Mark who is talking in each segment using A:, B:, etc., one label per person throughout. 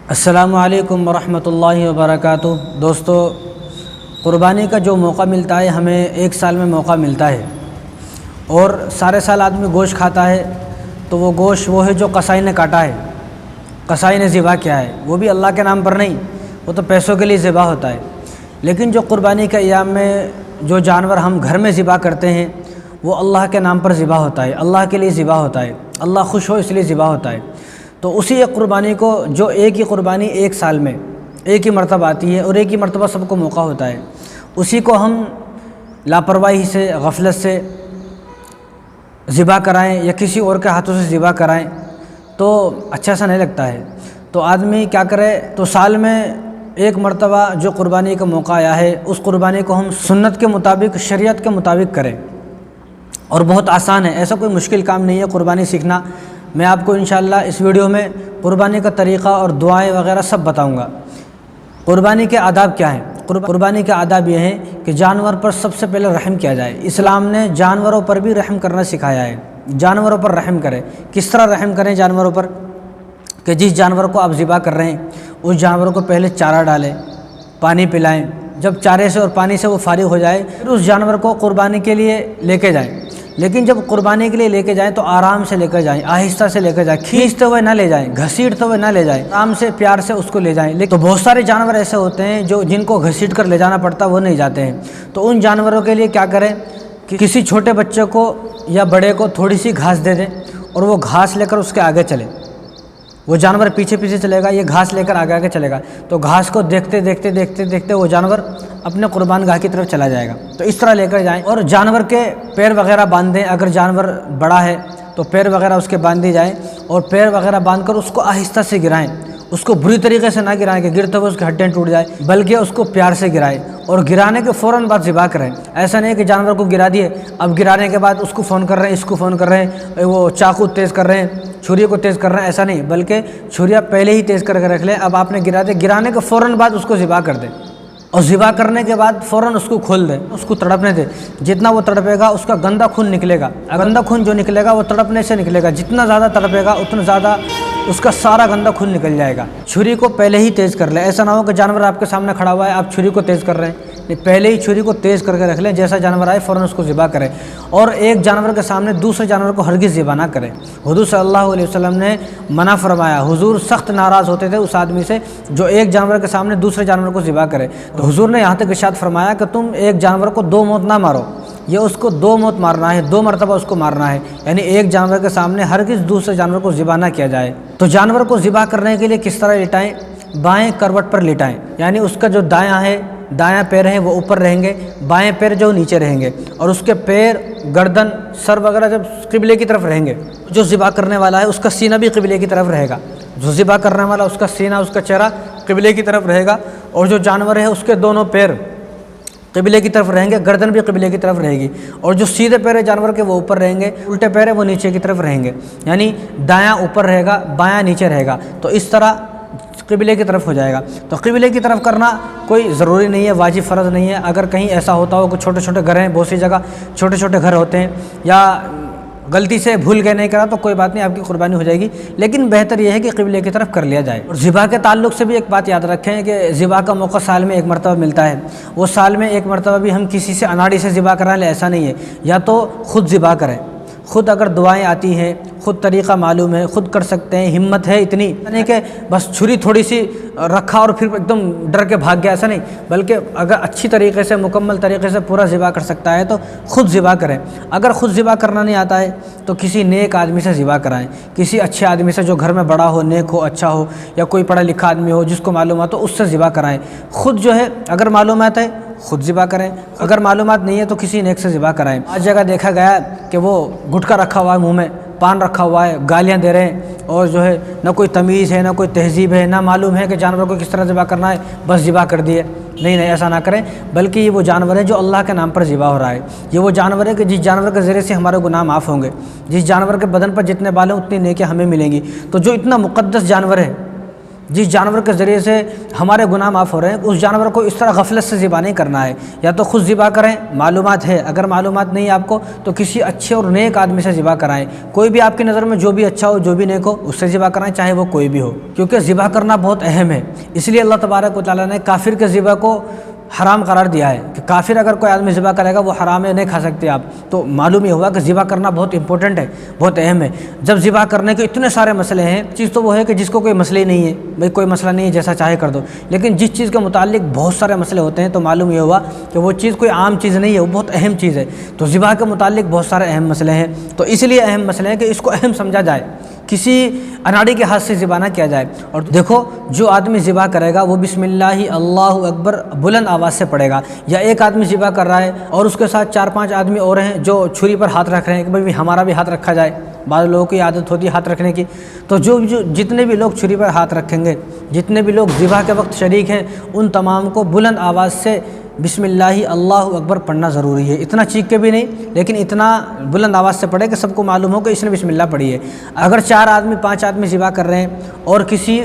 A: السلام علیکم ورحمۃ اللہ وبرکاتہ۔ دوستو، قربانی کا جو موقع ملتا ہے ہمیں ایک سال میں موقع ملتا ہے، اور سارے سال آدمی گوشت کھاتا ہے، تو وہ گوشت وہ ہے جو قصائی نے کاٹا ہے، قصائی نے ذبح کیا ہے، وہ بھی اللہ کے نام پر نہیں، وہ تو پیسوں کے لیے ذبح ہوتا ہے۔ لیکن جو قربانی کے ایام میں جو جانور ہم گھر میں ذبح کرتے ہیں وہ اللہ کے نام پر ذبح ہوتا ہے، اللہ کے لیے ذبح ہوتا ہے، اللہ خوش ہو اس لیے ذبح ہوتا ہے۔ تو اسی ایک قربانی کو، جو ایک ہی قربانی ایک سال میں ایک ہی مرتبہ آتی ہے اور ایک ہی مرتبہ سب کو موقع ہوتا ہے، اسی کو ہم لاپرواہی سے، غفلت سے ذبح کرائیں یا کسی اور کے ہاتھوں سے ذبح کرائیں تو اچھا سا نہیں لگتا ہے۔ تو آدمی کیا کرے، تو سال میں ایک مرتبہ جو قربانی کا موقع آیا ہے اس قربانی کو ہم سنت کے مطابق، شریعت کے مطابق کریں، اور بہت آسان ہے، ایسا کوئی مشکل کام نہیں ہے قربانی سیکھنا۔ میں آپ کو انشاءاللہ اس ویڈیو میں قربانی کا طریقہ اور دعائیں وغیرہ سب بتاؤں گا۔ قربانی کے آداب کیا ہیں؟ قربانی کے آداب یہ ہیں کہ جانور پر سب سے پہلے رحم کیا جائے۔ اسلام نے جانوروں پر بھی رحم کرنا سکھایا ہے، جانوروں پر رحم کریں۔ کس طرح رحم کریں جانوروں پر؟ کہ جس جانور کو آپ ذبح کر رہے ہیں اس جانور کو پہلے چارہ ڈالیں، پانی پلائیں، جب چارے سے اور پانی سے وہ فارغ ہو جائے پھر اس جانور کو قربانی کے لیے لے کے جائیں۔ لیکن جب قربانی کے لیے لے کے جائیں تو آرام سے لے کر جائیں، آہستہ سے لے کر جائیں، کھینچتے ہوئے نہ لے جائیں، گھسیٹتے ہوئے نہ لے جائیں، آرام سے پیار سے اس کو لے جائیں۔ لیکن تو بہت سارے جانور ایسے ہوتے ہیں جن کو گھسیٹ کر لے جانا پڑتا وہ نہیں جاتے ہیں۔ تو ان جانوروں کے لیے کیا کریں کہ کسی چھوٹے بچے کو یا بڑے کو تھوڑی سی گھاس دے دیں اور وہ گھاس لے کر اس کے آگے چلے، وہ جانور پیچھے پیچھے چلے گا، یہ گھاس لے کر آگے آگے چلے گا، تو گھاس کو دیکھتے دیکھتے دیکھتے دیکھتے وہ جانور اپنے قربان گاہ کی طرف چلا جائے گا۔ تو اس طرح لے کر جائیں، اور جانور کے پیر وغیرہ باندھ دیں، اگر جانور بڑا ہے تو پیر وغیرہ اس کے باندھ دی جائیں، اور پیر وغیرہ باندھ کر اس کو آہستہ سے گرائیں، اس کو بری طریقے سے نہ گرائیں کہ گرتے ہوئے اس کے ہڈیاں ٹوٹ جائیں، بلکہ اس کو پیار سے گرائیں، اور گرانے کے فوراً بعد ذبح کریں۔ ایسا نہیں کہ جانور کو گرا دیے، اب گرانے کے بعد اس کو فون کر رہے ہیں، اس کو فون کر رہے ہیں، وہ چاقو تیز کر رہے ہیں، چھری کو تیز کر رہے ہیں، ایسا نہیں، بلکہ چھریاں پہلے ہی تیز کر کے رکھ لیں۔ اب آپ نے گرا دے، گرانے کے فوراً بعد اس کو ذبح کر دیں، اور ذبح کرنے کے بعد فوراً اس کو کھول دیں، اس کو تڑپنے دیں۔ جتنا وہ تڑپے گا اس کا گندا خون نکلے گا، گندا خون جو نکلے گا وہ تڑپنے سے نکلے گا، جتنا زیادہ تڑپے گا اتنا زیادہ اس کا سارا گندا خون نکل جائے گا۔ چھری کو پہلے ہی تیز کر لیں، ایسا نہ ہو کہ جانور آپ کے سامنے کھڑا ہوا ہے آپ چھری کو تیز کر رہے ہیں، پہلے ہی چھری کو تیز کر کے رکھ لیں، جیسا جانور آئے فوراً اس کو ذبح کریں، اور ایک جانور کے سامنے دوسرے جانور کو ہرگز ذبح نہ کریں۔ حضور صلی اللہ علیہ وسلم نے منع فرمایا، حضور سخت ناراض ہوتے تھے اس آدمی سے جو ایک جانور کے سامنے دوسرے جانور کو ذبح کرے۔ تو حضور نے یہاں تک ارشاد فرمایا کہ تم ایک جانور کو دو موت نہ مارو، یہ اس کو دو موت مارنا ہے، دو مرتبہ اس کو مارنا ہے، یعنی ایک جانور کے سامنے ہرگز دوسرے جانور کو ذبح نہ کیا جائے۔ تو جانور کو ذبح کرنے کے لیے کس طرح لٹائیں؟ بائیں کروٹ پر لٹائیں، یعنی اس کا جو دایاں پیر ہے وہ اوپر رہیں گے، بائیں پیر جو نیچے رہیں گے، اور اس کے پیر، گردن، سر وغیرہ جب قبلے کی طرف رہیں گے۔ جو ذبح کرنے والا ہے اس کا سینہ بھی قبلے کی طرف رہے گا، جو ذبح کرنے والا اس کا سینہ، اس کا چہرہ قبلے کی طرف رہے گا، اور جو جانور ہے اس کے دونوں پیر قبلے کی طرف رہیں گے، گردن بھی قبلے کی طرف رہے گی، اور جو سیدھے پیر ہے جانور کے وہ اوپر رہیں گے، الٹے پیر ہے وہ نیچے کی طرف رہیں گے، یعنی دایاں اوپر رہے گا، بایاں نیچے رہے گا، تو اس طرح قبلے کی طرف ہو جائے گا۔ تو قبلے کی طرف کرنا کوئی ضروری نہیں ہے، واجب فرض نہیں ہے۔ اگر کہیں ایسا ہوتا ہو کہ چھوٹے چھوٹے گھر ہیں، بہت سی جگہ چھوٹے چھوٹے گھر ہوتے ہیں، یا غلطی سے بھول کے نہیں کرا تو کوئی بات نہیں، آپ کی قربانی ہو جائے گی، لیکن بہتر یہ ہے کہ قبلے کی طرف کر لیا جائے۔ اور ذبح کے تعلق سے بھی ایک بات یاد رکھیں کہ ذبح کا موقع سال میں ایک مرتبہ ملتا ہے، وہ سال میں ایک مرتبہ بھی ہم کسی سے اناڑی سے ذبح کرائیں لیں ایسا نہیں ہے، یا تو خود ذبح کریں، خود اگر دعائیں آتی ہیں، خود طریقہ معلوم ہے، خود کر سکتے ہیں، ہمت ہے اتنی نہیں کہ بس چھری تھوڑی سی رکھا اور پھر ایک دم ڈر کے بھاگ گیا، ایسا نہیں، بلکہ اگر اچھی طریقے سے، مکمل طریقے سے پورا ذبح کر سکتا ہے تو خود ذبح کریں۔ اگر خود ذبح کرنا نہیں آتا ہے تو کسی نیک آدمی سے ذبح کرائیں، کسی اچھے آدمی سے جو گھر میں بڑا ہو، نیک ہو، اچھا ہو، یا کوئی پڑھا لکھا آدمی ہو جس کو معلومات ہو، اس سے ذبح کرائیں۔ خود جو ہے اگر معلومات ہے خود ذبح کریں، اگر معلومات نہیں ہے تو کسی نیک سے ذبح کرائیں۔ آج جگہ دیکھا گیا کہ وہ گٹکا رکھا ہوا ہے، منہ میں پان رکھا ہوا ہے، گالیاں دے رہے ہیں، اور جو ہے نہ کوئی تمیز ہے، نہ کوئی تہذیب ہے، نہ معلوم ہے کہ جانور کو کس طرح ذبح کرنا ہے، بس ذبح کر دیے۔ نہیں، ایسا نہ کریں، بلکہ یہ وہ جانور ہے جو اللہ کے نام پر ذبح ہو رہا ہے، یہ وہ جانور ہے کہ جس جانور کے ذریعے سے ہمارے گناہ معاف ہوں گے، جس جانور کے بدن پر جتنے بال ہیں اتنی نیکیاں ہمیں ملیں گی۔ تو جو اتنا مقدس جانور ہے، جس جانور کے ذریعے سے ہمارے گناہ معاف ہو رہے ہیں اس جانور کو اس طرح غفلت سے ذبح نہیں کرنا ہے، یا تو خود ذبح کریں، معلومات ہے، اگر معلومات نہیں ہے آپ کو تو کسی اچھے اور نیک آدمی سے ذبح کرائیں، کوئی بھی آپ کی نظر میں جو بھی اچھا ہو جو بھی نیک ہو اس سے ذبح کرائیں، چاہے وہ کوئی بھی ہو، کیونکہ ذبح کرنا بہت اہم ہے۔ اس لیے اللہ تبارک و تعالیٰ نے کافر کے ذبح کو حرام قرار دیا ہے کہ کافر اگر کوئی آدمی ذبح کرے گا وہ حرام ہے، نہیں کھا سکتے آپ۔ تو معلوم یہ ہوا کہ ذبح کرنا بہت امپورٹنٹ ہے، بہت اہم ہے۔ جب ذبح کرنے کے اتنے سارے مسئلے ہیں، چیز تو وہ ہے کہ جس کو کوئی مسئلہ ہی نہیں ہے، بھائی کوئی مسئلہ نہیں ہے جیسا چاہے کر دو، لیکن جس چیز کے متعلق بہت سارے مسئلے ہوتے ہیں تو معلوم یہ ہوا کہ وہ چیز کوئی عام چیز نہیں ہے، وہ بہت اہم چیز ہے۔ تو ذبح کے متعلق بہت سارے اہم مسئلے ہیں، تو اس لیے اہم مسئلے ہیں کہ اس کو اہم سمجھا جائے، کسی اناڑی کے ہاتھ سے ذبح نہ کیا جائے۔ اور دیکھو جو آدمی ذبح کرے گا وہ بسم اللہ اللہ اکبر بلند آواز سے پڑھے گا، یا ایک آدمی ذبح کر رہا ہے اور اس کے ساتھ 4-5 آدمی اور ہیں جو چھری پر ہاتھ رکھ رہے ہیں کہ بھائی ہمارا بھی ہاتھ رکھا جائے، بعض لوگوں کی عادت ہوتی ہے ہاتھ رکھنے کی، تو جتنے بھی لوگ چھری پر ہاتھ رکھیں گے، جتنے بھی لوگ ذبح کے وقت شریک ہیں، ان تمام کو بلند آواز سے بسم اللہ اللہ اکبر پڑھنا ضروری ہے، اتنا چیخ کے بھی نہیں لیکن اتنا بلند آواز سے پڑھے کہ سب کو معلوم ہو کہ اس نے بسم اللہ پڑھی ہے۔ اگر 4 آدمی 5 آدمی ذبح کر رہے ہیں اور کسی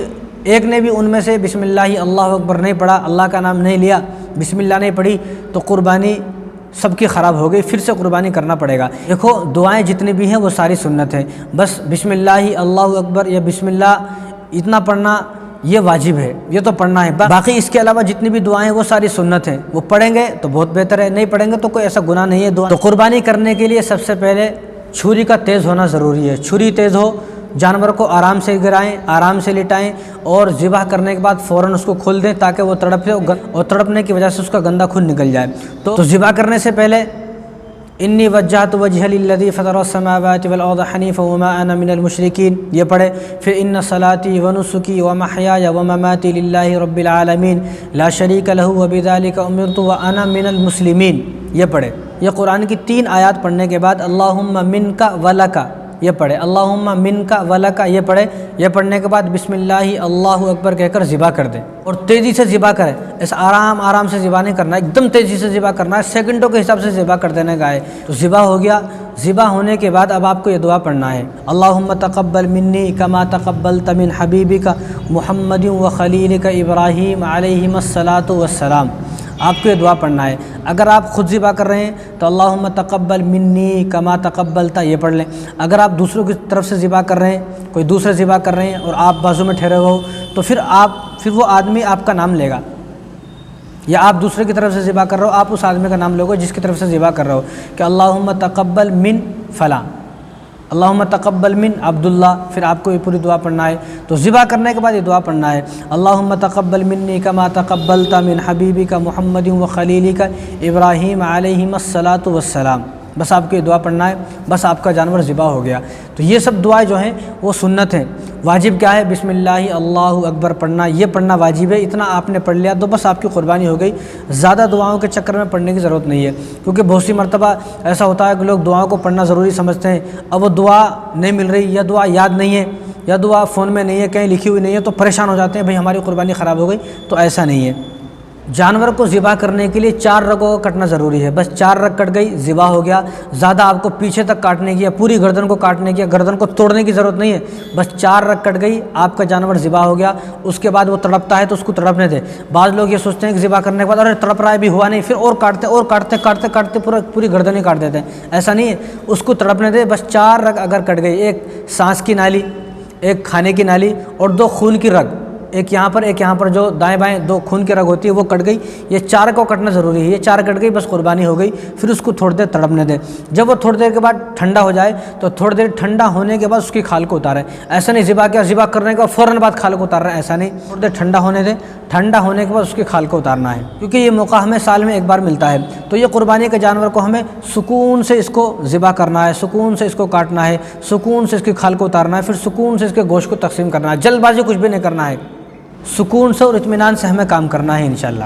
A: ایک نے بھی ان میں سے بسم اللہ اللہ اکبر نہیں پڑھا، اللہ کا نام نہیں لیا، بسم اللہ نہیں پڑھی، تو قربانی سب کی خراب ہو گئی، پھر سے قربانی کرنا پڑے گا۔ دیکھو دعائیں جتنی بھی ہیں وہ ساری سنت ہیں، بس بسم اللہ اللہ اکبر یا بسم اللہ اتنا پڑھنا یہ واجب ہے، یہ تو پڑھنا ہے، باقی اس کے علاوہ جتنی بھی دعائیں وہ ساری سنت ہیں، وہ پڑھیں گے تو بہت بہتر ہے، نہیں پڑھیں گے تو کوئی ایسا گناہ نہیں ہے دعا۔ تو قربانی کرنے کے لیے سب سے پہلے چھری کا تیز ہونا ضروری ہے، چھری تیز ہو، جانور کو آرام سے گرائیں، آرام سے لٹائیں، اور ذبح کرنے کے بعد فوراً اس کو کھول دیں تاکہ وہ تڑپ جائے، اور تڑپنے کی وجہ سے اس کا گندا خون نکل جائے۔ تو ذبح کرنے سے پہلے انی وجہت وجہ للذی فطر السماوات والارض حنیفا وما انا من المشرکین، یہ پڑھے۔ پھر ان صلاتی ونسکی ومحیای ومماتی للہ رب العالمین لا شریک لہ وبذلک امرت وانا من المسلمین، یہ پڑھے۔ یہ قرآن کی 3 آیات پڑھنے کے بعد اللہم منک ولک یہ پڑھے، اللہم منک ولک یہ پڑھے۔ یہ پڑھنے کے بعد بسم اللہ اللہ اکبر کہہ کر ذبح کر دیں، اور تیزی سے ذبح کریں، ایسا آرام سے ذبح نہیں کرنا ہے، ایک دم تیزی سے ذبح کرنا ہے، سیکنڈوں کے حساب سے ذبح کر دینے کا ہے۔ تو ذبح ہو گیا، ذبح ہونے کے بعد اب آپ کو یہ دعا پڑھنا ہے، اللہم تقبل منی کما تقبلت من حبیبک محمد وخلیلک ابراہیم علیہم الصلاۃ والسلام، آپ کو یہ دعا پڑھنا ہے۔ اگر آپ خود ذبح کر رہے ہیں تو اللہم تقبل منی کما تقبلتا یہ پڑھ لیں۔ اگر آپ دوسروں کی طرف سے ذبح کر رہے ہیں، کوئی دوسرے ذبح کر رہے ہیں اور آپ بازو میں ٹھہرے ہوئے ہو، تو پھر وہ آدمی آپ کا نام لے گا، یا آپ دوسرے کی طرف سے ذبح کر رہے ہو آپ اس آدمی کا نام لو گے جس کی طرف سے ذبح کر رہے ہو، کہ اللہم تقبل من فلاں، اللہم تقبل من عبداللہ، پھر آپ کو یہ پوری دعا پڑھنا ہے۔ تو ذبح کرنے کے بعد یہ دعا پڑھنا ہے، اللہم تقبل منی کما تقبلت من حبیبک محمد وخلیلک ابراہیم علیہم الصلاۃ والسلام، بس آپ کو یہ دعا پڑھنا ہے، بس آپ کا جانور ذبح ہو گیا۔ تو یہ سب دعائیں جو ہیں وہ سنت ہیں، واجب کیا ہے؟ بسم اللہ اللہ اکبر پڑھنا، یہ پڑھنا واجب ہے، اتنا آپ نے پڑھ لیا تو بس آپ کی قربانی ہو گئی، زیادہ دعاؤں کے چکر میں پڑھنے کی ضرورت نہیں ہے، کیونکہ بہت سی مرتبہ ایسا ہوتا ہے کہ لوگ دعاؤں کو پڑھنا ضروری سمجھتے ہیں، اب وہ دعا نہیں مل رہی، یا دعا یاد نہیں ہے، یا دعا فون میں نہیں ہے، کہیں لکھی ہوئی نہیں ہے، تو پریشان ہو جاتے ہیں بھئی ہماری قربانی خراب ہو گئی، تو ایسا نہیں ہے۔ جانور کو ذبح کرنے کے لیے 4 رگوں کا کٹنا ضروری ہے، بس 4 رگ کٹ گئی ذبح ہو گیا، زیادہ آپ کو پیچھے تک کاٹنے کی یا پوری گردن کو کاٹنے کی یا گردن کو توڑنے کی ضرورت نہیں ہے، بس 4 رگ کٹ گئی، آپ کا جانور ذبح ہو گیا۔ اس کے بعد وہ تڑپتا ہے تو اس کو تڑپنے دے، بعض لوگ یہ سوچتے ہیں کہ ذبح کرنے کے بعد ارے تڑپ رہا ہے بھی ہوا نہیں، پھر اور کاٹتے پوری گردن ہی کاٹ دیتے ہیں، ایسا نہیں ہے، اس کو تڑپنے دے، بس 4 رگ اگر کٹ گئی، ایک سانس کی نالی، ایک کھانے کی نالی، اور 2 خون کی رگ، ایک یہاں پر جو دائیں بائیں 2 خون کی رگ ہوتی ہے وہ کٹ گئی، یہ 4 کو کٹنا ضروری ہے، یہ 4 کٹ گئی بس قربانی ہو گئی۔ پھر اس کو تھوڑی دیر تڑپنے دیں، جب وہ تھوڑی دیر کے بعد ٹھنڈا ہو جائے تو تھوڑی دیر ٹھنڈا ہونے کے بعد اس کی کھال کو اتاریں، ایسا نہیں ذبح کیا ذبح کرنے کے بعد فوراً بعد کھال کو اتار رہے ہیں، ایسا نہیں، تھوڑی دیر ٹھنڈا ہونے دیں، ٹھنڈا ہونے کے بعد اس کی کھال کو اتارنا ہے، کیونکہ یہ موقع ہمیں سال میں ایک بار ملتا ہے۔ تو یہ قربانی کے جانور کو ہمیں سکون سے اس کو ذبح کرنا ہے، سکون سے اس کو کاٹنا ہے، سکون سے اس کی کھال کو اتارنا ہے، پھر سکون سے اس کے گوشت کو تقسیم کرنا ہے، جلد بازی کچھ بھی نہیں کرنا ہے، سکون سے اور اطمینان سے ہمیں کام کرنا ہے انشاءاللہ۔